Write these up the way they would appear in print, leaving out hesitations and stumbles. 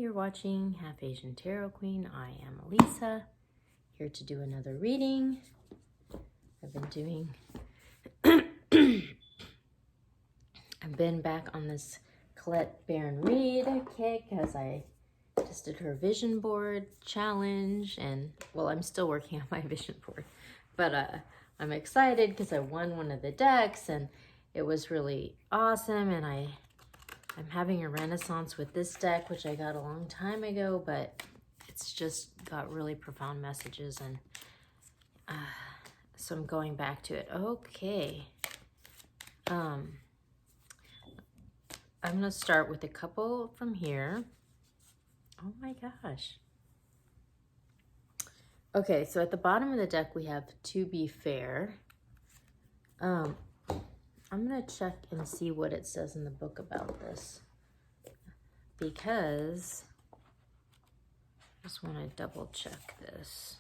you're watching Half Asian Tarot Queen. I am Elisa, here to do another reading. I've been back on this Colette Baron Reed kick as I just did her vision board challenge, and well, I'm still working on my vision board, but I'm excited because I won one of the decks and it was really awesome, and I'm having a renaissance with this deck, which I got a long time ago, but it's just got really profound messages, and so I'm going back to it. Okay. I'm going to start with a couple from here. Oh my gosh. Okay, so at the bottom of the deck, we have To Be Fair. I'm going to check and see what it says in the book about this, because I just want to double check this.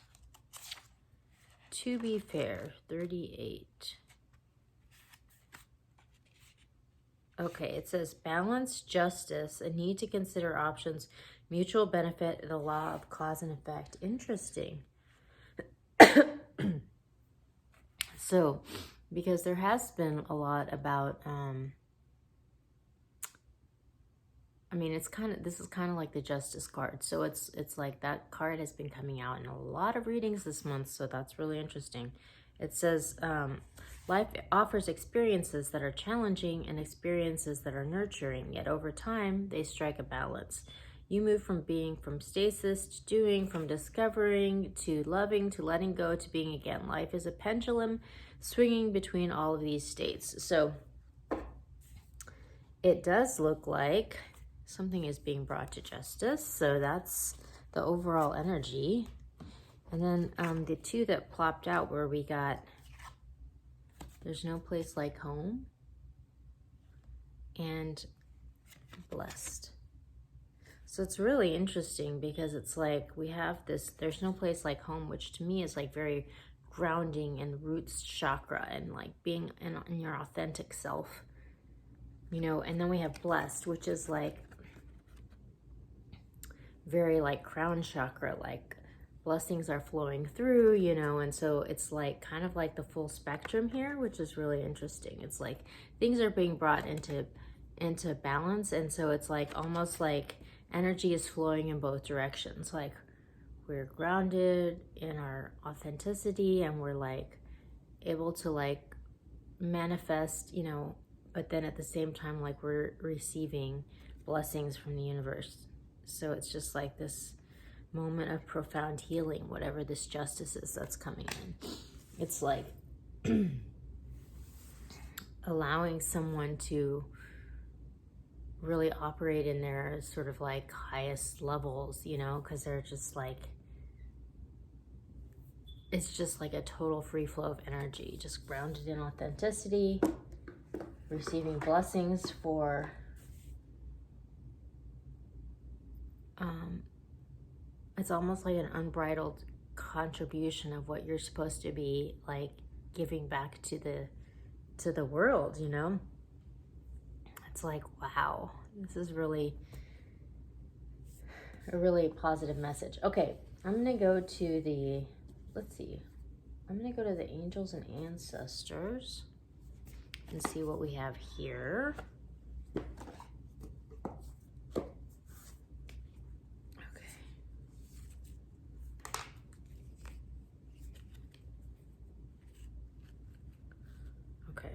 To Be Fair, 38. Okay, it says balance, justice, a need to consider options, mutual benefit, the law of cause and effect. Interesting. So, because there has been a lot about, I mean, this is kind of like the Justice card. So it's like that card has been coming out in a lot of readings this month. So that's really interesting. It says, life offers experiences that are challenging and experiences that are nurturing, yet over time, they strike a balance. You move from being from stasis to doing, from discovering to loving to letting go to being again. Life is a pendulum swinging between all of these states. So it does look like something is being brought to justice. So that's the overall energy. And then the two that plopped out where we got There's No Place Like Home and Blessed. So it's really interesting because it's like we have this, there's no place like home, which to me is like very grounding and roots chakra and like being in your authentic self, you know. And then we have blessed, which is like very like crown chakra, like blessings are flowing through, you know. And so it's like kind of like the full spectrum here, which is really interesting. It's like things are being brought into balance, and so it's like almost like energy is flowing in both directions. Like we're grounded in our authenticity and we're like able to like manifest, you know, but then at the same time, like we're receiving blessings from the universe. So it's just like this moment of profound healing, whatever this justice is that's coming in. It's like allowing someone to really operate in their sort of like highest levels, you know, because they're just like, it's just like a total free flow of energy, just grounded in authenticity, receiving blessings for it's almost like an unbridled contribution of what you're supposed to be like giving back to the world, you know. It's like, wow, this is really a really positive message. Okay, I'm gonna go to the, let's see, I'm gonna go to the angels and ancestors and see what we have here. Okay.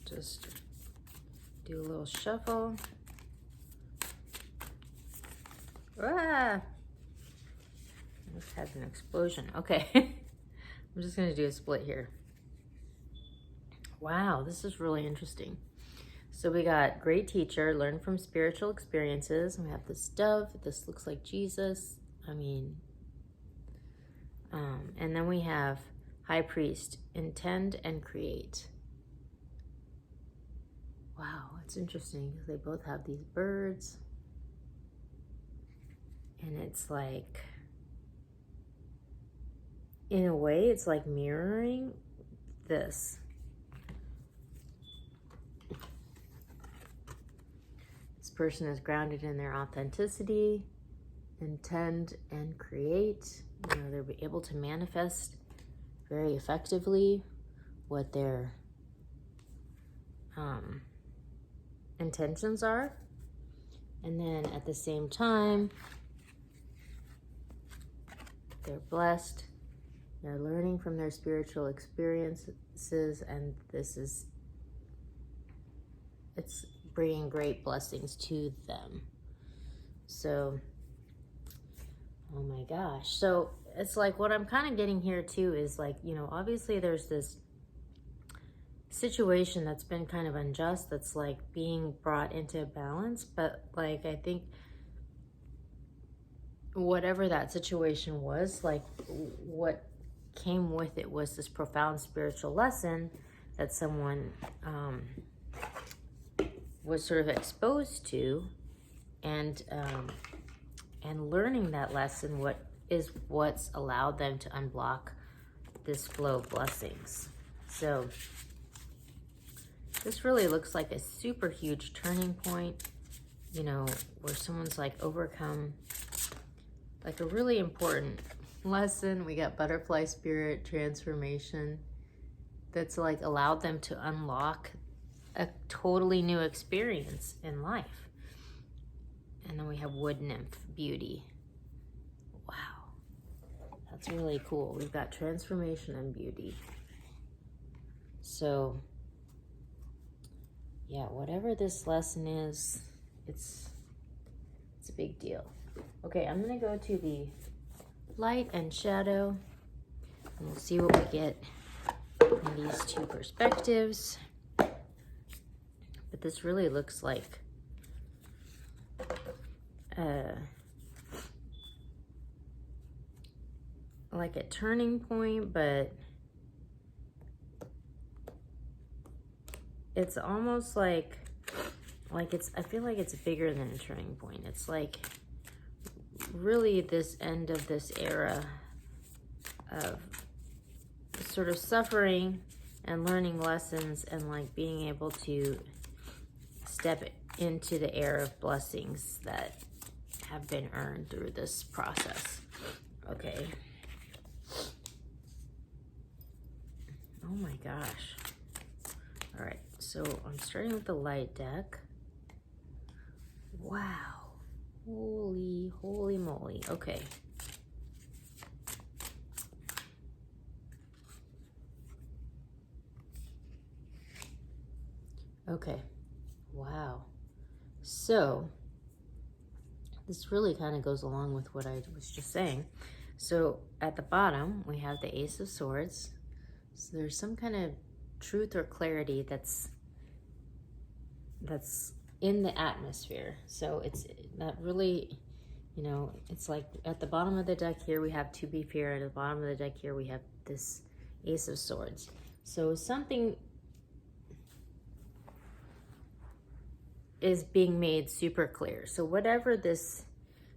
Just do a little shuffle. Ah! I just had an explosion. Okay. I'm just going to do a split here. Wow, this is really interesting. So we got great teacher, learn from spiritual experiences. We have this dove. This looks like Jesus. I mean, and then we have high priest, intend and create. Wow, it's interesting because they both have these birds. And it's like, in a way, it's like mirroring this. person is grounded in their authenticity, intend and create. You know, they're able to manifest very effectively what their intentions are. And then at the same time, they're blessed. They're learning from their spiritual experiences, and it's bringing great blessings to them. So, oh my gosh. So it's like what I'm kind of getting here too is like, you know, obviously there's this situation that's been kind of unjust that's like being brought into balance, but like I think whatever that situation was, like what came with it was this profound spiritual lesson that someone was sort of exposed to, and learning that lesson what's allowed them to unblock this flow of blessings. So this really looks like a super huge turning point, you know, where someone's like overcome like a really important lesson. We got butterfly spirit transformation that's like allowed them to unlock a totally new experience in life. And then we have wood nymph beauty. Wow, that's really cool. We've got transformation and beauty. So yeah, whatever this lesson is, it's a big deal. Okay, I'm gonna go to the light and shadow, and we'll see what we get in these two perspectives. But this really looks like a turning point, but it's almost like it's, I feel like it's bigger than a turning point. It's like really this end of this era of sort of suffering and learning lessons, and like being able to step into the era of blessings that have been earned through this process. Okay. Oh my gosh. All right, so I'm starting with the light deck. Wow. Holy moly. Okay. Okay. Wow. So this really kind of goes along with what I was just saying. So at the bottom, we have the Ace of Swords. So there's some kind of truth or clarity that's in the atmosphere. So it's not really, you know, it's like at the bottom of the deck here, we have to be feared. At the bottom of the deck here, we have this Ace of Swords. So something is being made super clear. So whatever this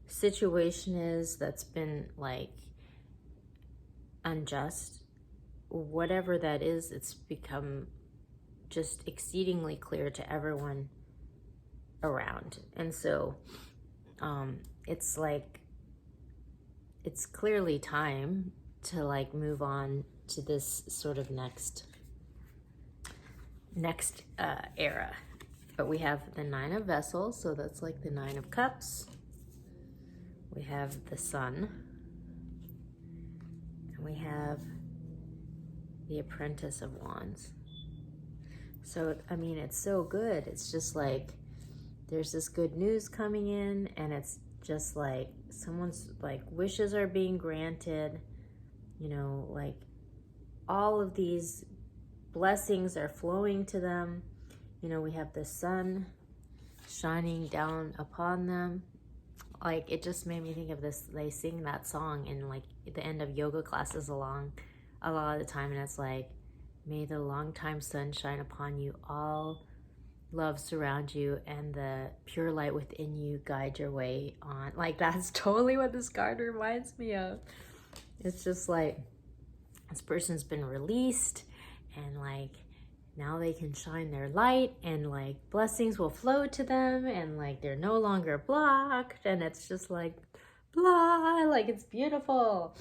situation is that's been like unjust, whatever that is, it's become just exceedingly clear to everyone around. And so it's like, it's clearly time to like move on to this sort of next era. But we have the Nine of Vessels, so that's like the Nine of Cups. We have the Sun, and we have the Apprentice of Wands. So, I mean, it's so good. It's just like, there's this good news coming in, and it's just like someone's like wishes are being granted, you know, like all of these blessings are flowing to them. You know, we have the sun shining down upon them. Like, it just made me think of this. They sing that song in like the end of yoga classes a lot of the time, and it's like, may the long-time sun shine upon you, all love surround you, and the pure light within you guide your way on. Like, that's totally what this card reminds me of. It's just like this person's been released, and like now they can shine their light, and like blessings will flow to them, and like they're no longer blocked, and it's just like blah, like it's beautiful.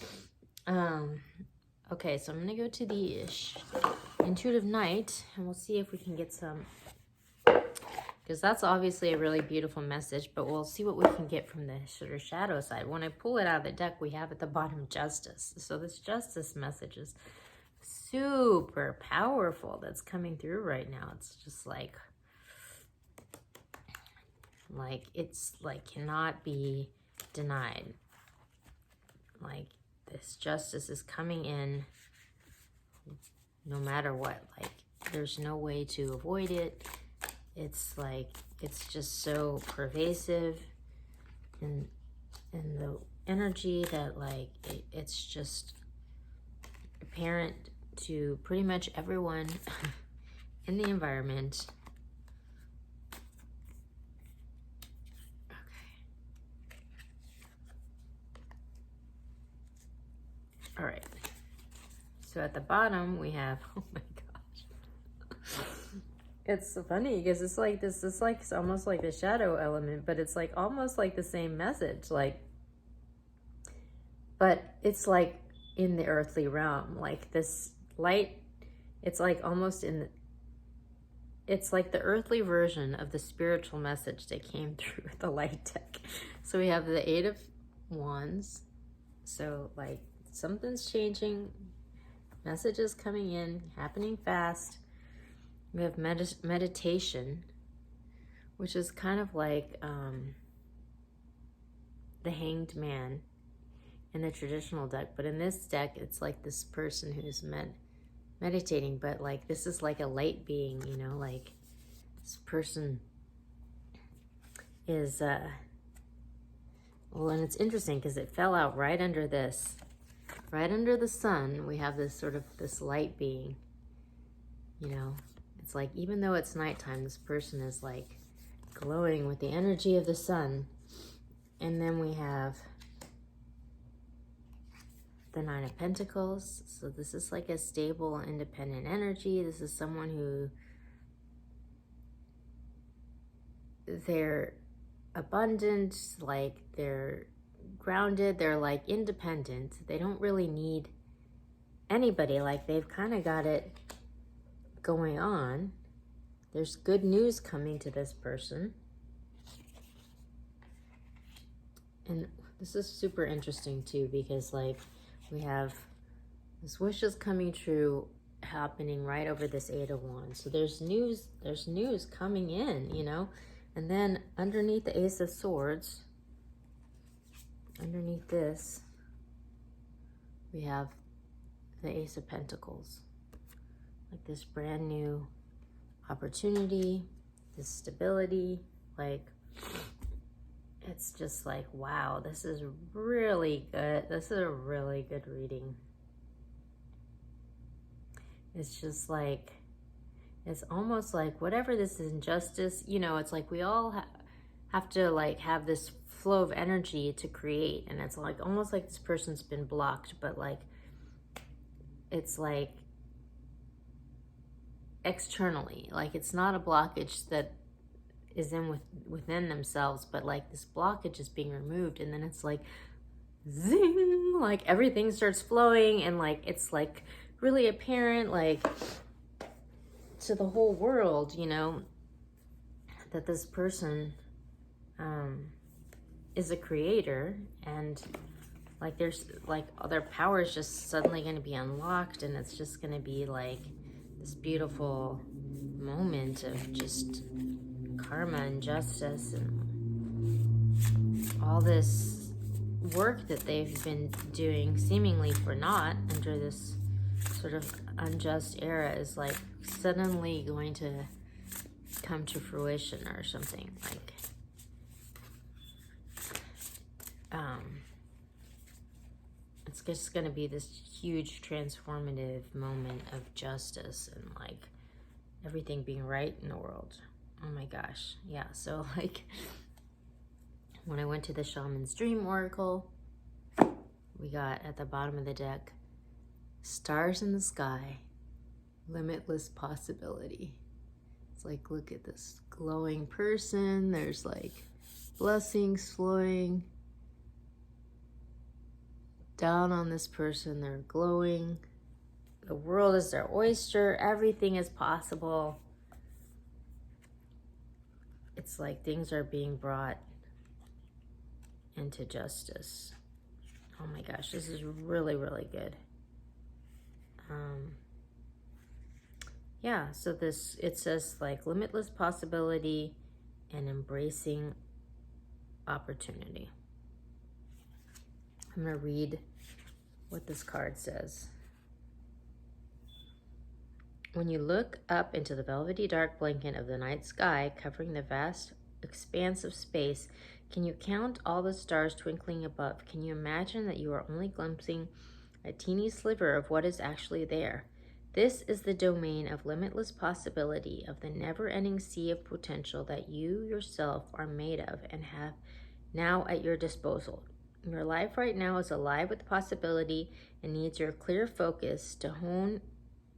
Okay, so I'm gonna go to the intuitive night, and we'll see if we can get some, because that's obviously a really beautiful message, but we'll see what we can get from the sort of shadow side. When I pull it out of the deck, we have at the bottom justice. So this justice message is super powerful that's coming through right now. It's just like it's like cannot be denied. Like this justice is coming in no matter what. Like there's no way to avoid it. It's like it's just so pervasive in the energy that like it's just apparent to pretty much everyone in the environment. Okay. All right. So at the bottom we have, oh my gosh. It's funny because it's like this is like, it's almost like the shadow element, but it's like almost like the same message, like, but it's like in the earthly realm, like this light, it's like almost in, it's like the earthly version of the spiritual message that came through the light deck. So we have the 8 of Wands. So like something's changing, messages coming in, happening fast. We have meditation, which is kind of like the Hanged Man in the traditional deck. But in this deck, it's like this person who's meditating, but like this is like a light being, you know, like this person is, well, and it's interesting because it fell out right under this, right under the sun. We have this sort of this light being, you know. It's like, even though it's nighttime, this person is like glowing with the energy of the sun. And then we have the 9 of Pentacles. So this is like a stable, independent energy. This is someone who, they're abundant, like they're grounded, they're like independent. They don't really need anybody. Like they've kind of got it going on. There's good news coming to this person. And this is super interesting too, because like we have this wishes coming true happening right over this 8 of Wands. So there's news coming in, you know. And then underneath the Ace of Swords, underneath this, we have the Ace of Pentacles. Like this brand new opportunity, this stability, like it's just like, wow, this is really good. This is a really good reading. It's just like, it's almost like whatever this injustice, you know, it's like we all have to like have this flow of energy to create. And it's like almost like this person's been blocked, but like it's like externally, like it's not a blockage that is within themselves, but like this blockage is being removed, and then it's like zing, like everything starts flowing, and like it's like really apparent, like to the whole world, you know, that this person is a creator, and like there's like their power is just suddenly going to be unlocked, and it's just going to be like this beautiful moment of just karma and justice and all this work that they've been doing seemingly for naught under this sort of unjust era is like suddenly going to come to fruition or something. Like it's just going to be this huge transformative moment of justice and like everything being right in the world. Oh my gosh. Yeah. So like when I went to the Shaman's Dream Oracle, we got at the bottom of the deck, stars in the sky, limitless possibility. It's like, look at this glowing person. There's like blessings flowing down on this person. They're glowing. The world is their oyster. Everything is possible. It's like things are being brought into justice. Oh my gosh, this is really, really good. Yeah, so it says like limitless possibility and embracing opportunity. I'm going to read what this card says. When you look up into the velvety dark blanket of the night sky covering the vast expanse of space, can you count all the stars twinkling above? Can you imagine that you are only glimpsing a teeny sliver of what is actually there? This is the domain of limitless possibility, of the never-ending sea of potential that you yourself are made of and have now at your disposal. Your life right now is alive with possibility and needs your clear focus to hone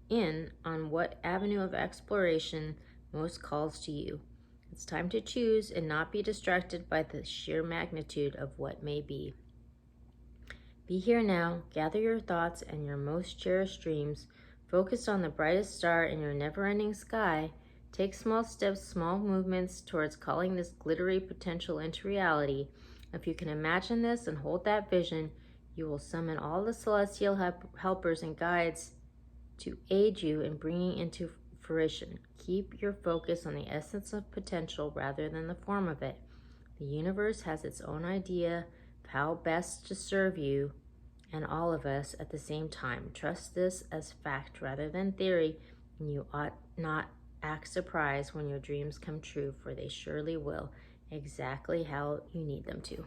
in on what avenue of exploration most calls to you. It's time to choose and not be distracted by the sheer magnitude of what may be. Be here now, gather your thoughts and your most cherished dreams, focus on the brightest star in your never-ending sky, take small steps, small movements towards calling this glittery potential into reality. If you can imagine this and hold that vision, you will summon all the celestial helpers and guides to aid you in bringing into fruition. Keep your focus on the essence of potential rather than the form of it. The universe has its own idea of how best to serve you and all of us at the same time. Trust this as fact rather than theory, and you ought not act surprised when your dreams come true, for they surely will, exactly how you need them to.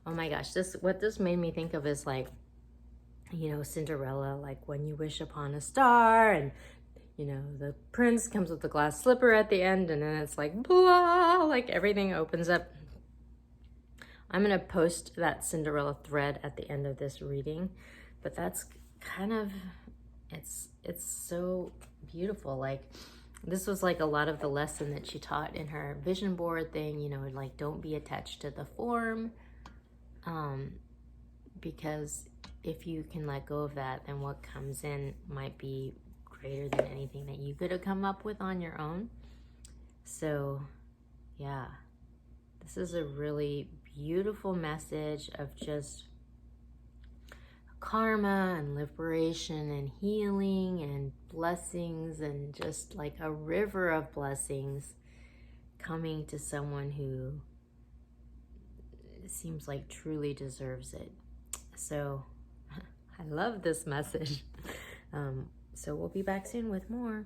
Oh my gosh, what this made me think of is like, you know, Cinderella, like when you wish upon a star and, you know, the prince comes with the glass slipper at the end and then it's like, blah, like everything opens up. I'm going to post that Cinderella thread at the end of this reading, but that's kind of, it's so beautiful. Like this was like a lot of the lesson that she taught in her vision board thing, you know, like don't be attached to the form, because if you can let go of that, then what comes in might be greater than anything that you could have come up with on your own. So yeah, this is a really beautiful message of just karma and liberation and healing and blessings, and just like a river of blessings coming to someone who seems like truly deserves it. So I love this message. So we'll be back soon with more.